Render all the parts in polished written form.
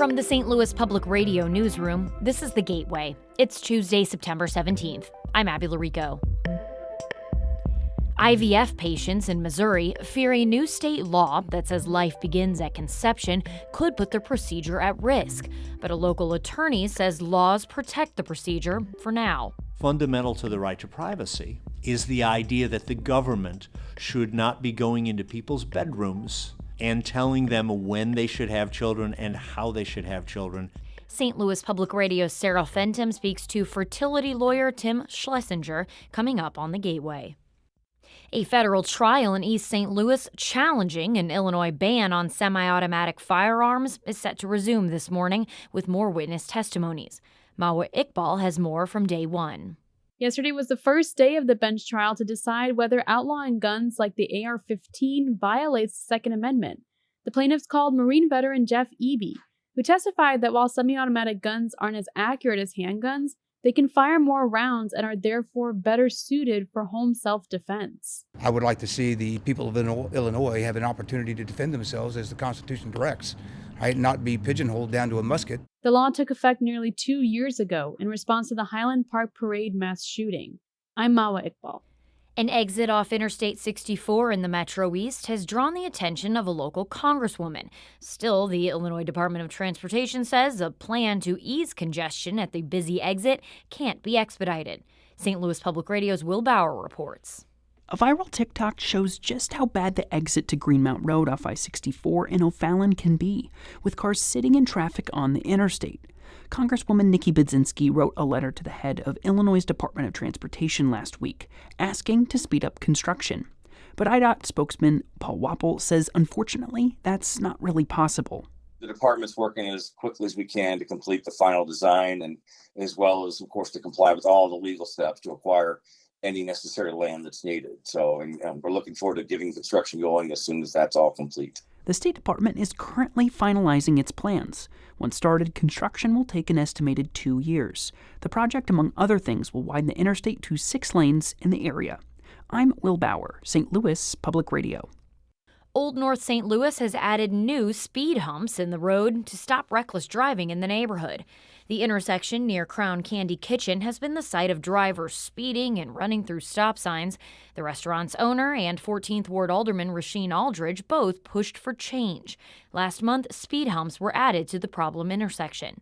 From the St. Louis Public Radio newsroom, this is The Gateway. It's Tuesday, September 17th. I'm Abby Larico. IVF patients in Missouri fear a new state law that says life begins at conception could put the procedure at risk. But a local attorney says laws protect the procedure for now. Fundamental to the right to privacy is the idea that the government should not be going into people's bedrooms and telling them when they should have children and how they should have children. St. Louis Public Radio's Sarah Fentem speaks to fertility lawyer Tim Schlesinger coming up on The Gateway. A federal trial in East St. Louis challenging an Illinois ban on semi-automatic firearms is set to resume this morning with more witness testimonies. Mawa Iqbal has more from day one. Yesterday was the first day of the bench trial to decide whether outlawing guns like the AR-15 violates the Second Amendment. The plaintiffs called Marine veteran Jeff Eby, who testified that while semi-automatic guns aren't as accurate as handguns, they can fire more rounds and are therefore better suited for home self-defense. I would like to see the people of Illinois have an opportunity to defend themselves as the Constitution directs, right? Not be pigeonholed down to a musket. The law took effect nearly 2 years ago in response to the Highland Park Parade mass shooting. I'm Mawa Iqbal. An exit off Interstate 64 in the Metro East has drawn the attention of a local congresswoman. Still, the Illinois Department of Transportation says a plan to ease congestion at the busy exit can't be expedited. St. Louis Public Radio's Will Bauer reports. A viral TikTok shows just how bad the exit to Greenmount Road off I-64 in O'Fallon can be, with cars sitting in traffic on the interstate. Congresswoman Nikki Budzinski wrote a letter to the head of Illinois' Department of Transportation last week, asking to speed up construction. But IDOT spokesman Paul Wappel says, unfortunately, that's not really possible. The department's working as quickly as we can to complete the final design and as well as, of course, to comply with all the legal steps to acquire any necessary land that's needed. So we're looking forward to getting construction going as soon as that's all complete. The State Department is currently finalizing its plans. Once started, construction will take an estimated 2 years. The project, among other things, will widen the interstate to 6 lanes in the area. I'm Will Bauer, St. Louis Public Radio. Old North St. Louis has added new speed humps in the road to stop reckless driving in the neighborhood. The intersection near Crown Candy Kitchen has been the site of drivers speeding and running through stop signs. The restaurant's owner and 14th Ward Alderman Rasheen Aldridge both pushed for change. Last month, speed humps were added to the problem intersection.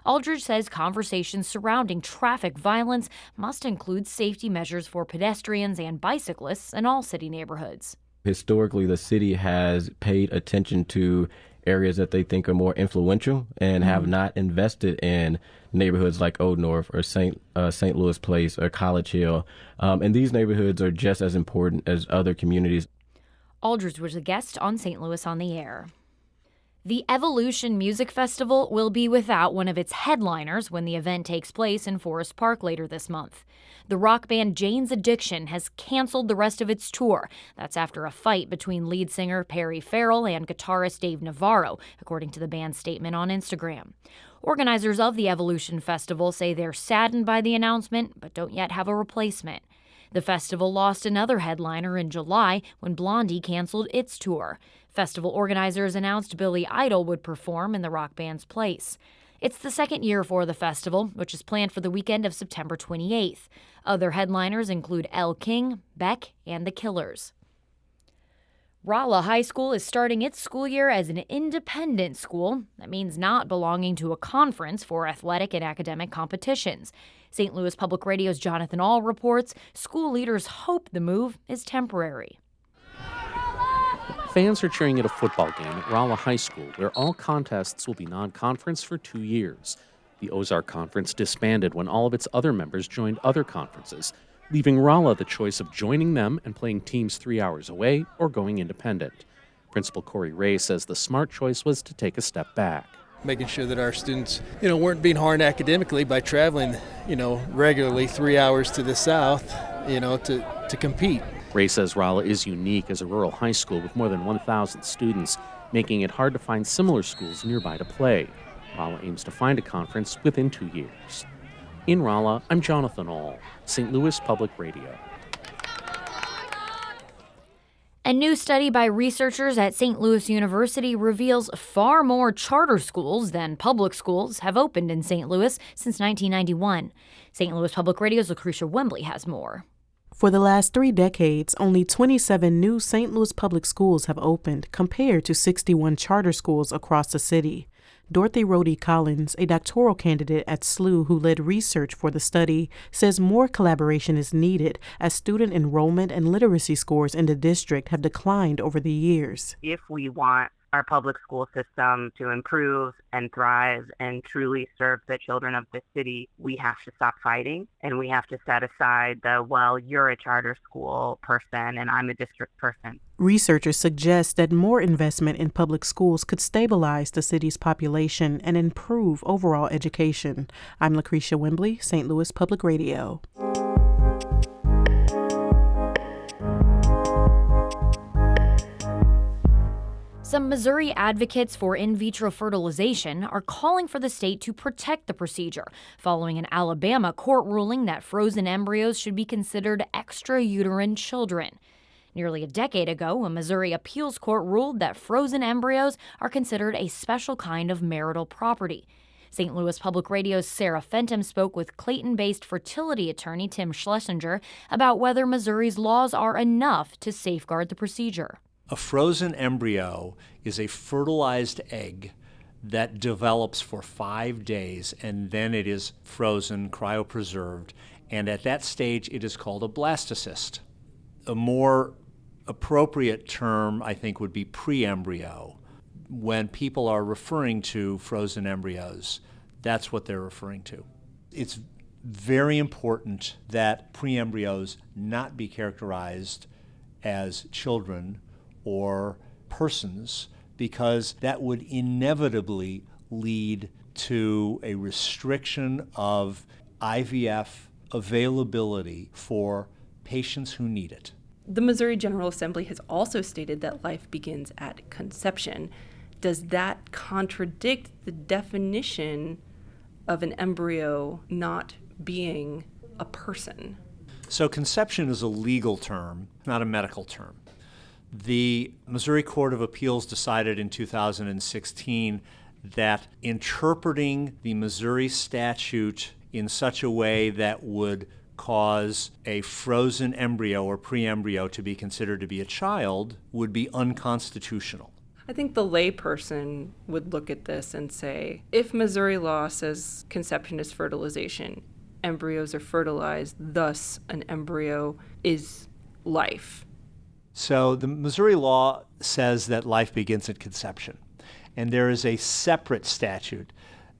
Aldridge says conversations surrounding traffic violence must include safety measures for pedestrians and bicyclists in all city neighborhoods. Historically, the city has paid attention to areas that they think are more influential and have not invested in neighborhoods like Old North or St. Louis Place or College Hill. And these neighborhoods are just as important as other communities. Aldridge was a guest on St. Louis on the Air. The Evolution Music Festival will be without one of its headliners when the event takes place in Forest Park later this month. The rock band Jane's Addiction has canceled the rest of its tour. That's after a fight between lead singer Perry Farrell and guitarist Dave Navarro, according to the band's statement on Instagram. Organizers of the Evolution Festival say they're saddened by the announcement, but don't yet have a replacement. The festival lost another headliner in July when Blondie canceled its tour. Festival organizers announced Billy Idol would perform in the rock band's place. It's the second year for the festival, which is planned for the weekend of September 28th. Other headliners include Elle King, Beck, and The Killers. Rolla High School is starting its school year as an independent school. That means not belonging to a conference for athletic and academic competitions. St. Louis Public Radio's Jonathan Ahl reports school leaders hope the move is temporary. Fans are cheering at a football game at Rolla High School, where all contests will be non-conference for 2 years. The Ozark Conference disbanded when all of its other members joined other conferences, leaving Rolla the choice of joining them and playing teams 3 hours away or going independent. Principal Corey Ray says the smart choice was to take a step back. Making sure that our students, weren't being harmed academically by traveling, regularly 3 hours to the south, to compete. Ray says Rolla is unique as a rural high school with more than 1,000 students, making it hard to find similar schools nearby to play. Rolla aims to find a conference within 2 years. In Rolla, I'm Jonathan Ahl, St. Louis Public Radio. A new study by researchers at St. Louis University reveals far more charter schools than public schools have opened in St. Louis since 1991. St. Louis Public Radio's Lucretia Wembley has more. For the last 3 decades, only 27 new St. Louis public schools have opened, compared to 61 charter schools across the city. Dorothy Rhodey Collins, a doctoral candidate at SLU who led research for the study, says more collaboration is needed as student enrollment and literacy scores in the district have declined over the years. If we want our public school system to improve and thrive and truly serve the children of the city, we have to stop fighting, and we have to set aside the, well, you're a charter school person and I'm a district person. Researchers suggest that more investment in public schools could stabilize the city's population and improve overall education. I'm Lucretia Wembley, St. Louis Public Radio. Some Missouri advocates for in vitro fertilization are calling for the state to protect the procedure, following an Alabama court ruling that frozen embryos should be considered extrauterine children. Nearly a decade ago, a Missouri appeals court ruled that frozen embryos are considered a special kind of marital property. St. Louis Public Radio's Sarah Fentem spoke with Clayton-based fertility attorney Tim Schlesinger about whether Missouri's laws are enough to safeguard the procedure. A frozen embryo is a fertilized egg that develops for 5 days, and then it is frozen, cryopreserved, and at that stage it is called a blastocyst. A more appropriate term, I think, would be pre-embryo. When people are referring to frozen embryos, that's what they're referring to. It's very important that pre-embryos not be characterized as children or persons, because that would inevitably lead to a restriction of IVF availability for patients who need it. The Missouri General Assembly has also stated that life begins at conception. Does that contradict the definition of an embryo not being a person? So conception is a legal term, not a medical term. The Missouri Court of Appeals decided in 2016 that interpreting the Missouri statute in such a way that would cause a frozen embryo or pre-embryo to be considered to be a child would be unconstitutional. I think the layperson would look at this and say, if Missouri law says conception is fertilization, embryos are fertilized, thus an embryo is life. So the Missouri law says that life begins at conception, and there is a separate statute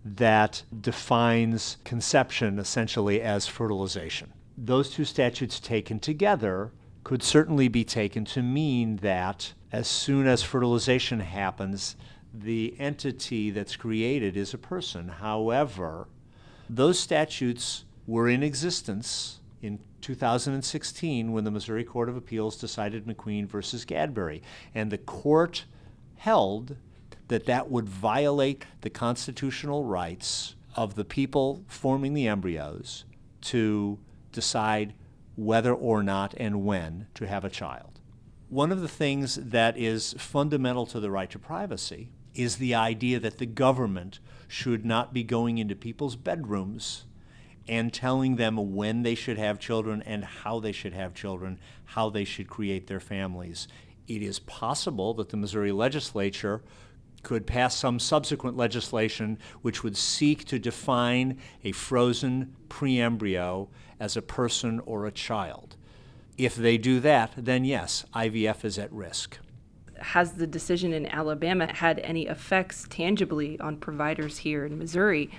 that defines conception essentially as fertilization. Those two statutes taken together could certainly be taken to mean that as soon as fertilization happens, the entity that's created is a person. However, those statutes were in existence in 2016 when the Missouri Court of Appeals decided McQueen versus Gadbury, and the court held that that would violate the constitutional rights of the people forming the embryos to decide whether or not and when to have a child. One of the things that is fundamental to the right to privacy is the idea that the government should not be going into people's bedrooms and telling them when they should have children and how they should have children, how they should create their families. It is possible that the Missouri legislature could pass some subsequent legislation which would seek to define a frozen pre-embryo as a person or a child. If they do that, then yes, IVF is at risk. Has the decision in Alabama had any effects tangibly on providers here in Missouri?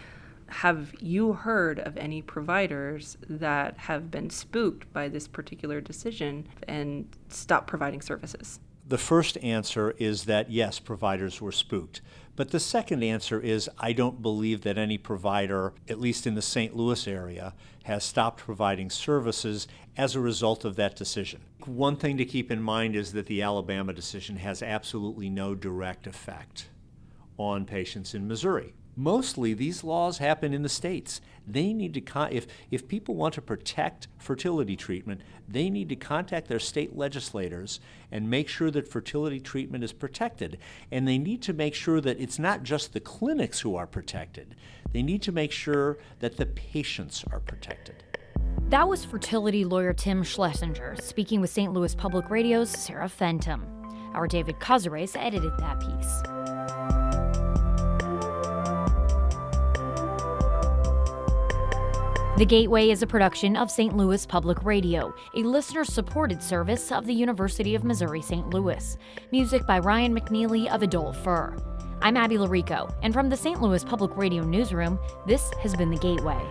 Have you heard of any providers that have been spooked by this particular decision and stopped providing services? The first answer is that yes, providers were spooked. But the second answer is I don't believe that any provider, at least in the St. Louis area, has stopped providing services as a result of that decision. One thing to keep in mind is that the Alabama decision has absolutely no direct effect on patients in Missouri. Mostly, these laws happen in the states. They need to, if people want to protect fertility treatment, they need to contact their state legislators and make sure that fertility treatment is protected. And they need to make sure that it's not just the clinics who are protected. They need to make sure that the patients are protected. That was fertility lawyer Tim Schlesinger speaking with St. Louis Public Radio's Sarah Fentem. Our David Cazares edited that piece. The Gateway is a production of St. Louis Public Radio, a listener-supported service of the University of Missouri-St. Louis. Music by Ryan McNeely of Adol Fur. I'm Abby Larico, and from the St. Louis Public Radio newsroom, this has been The Gateway.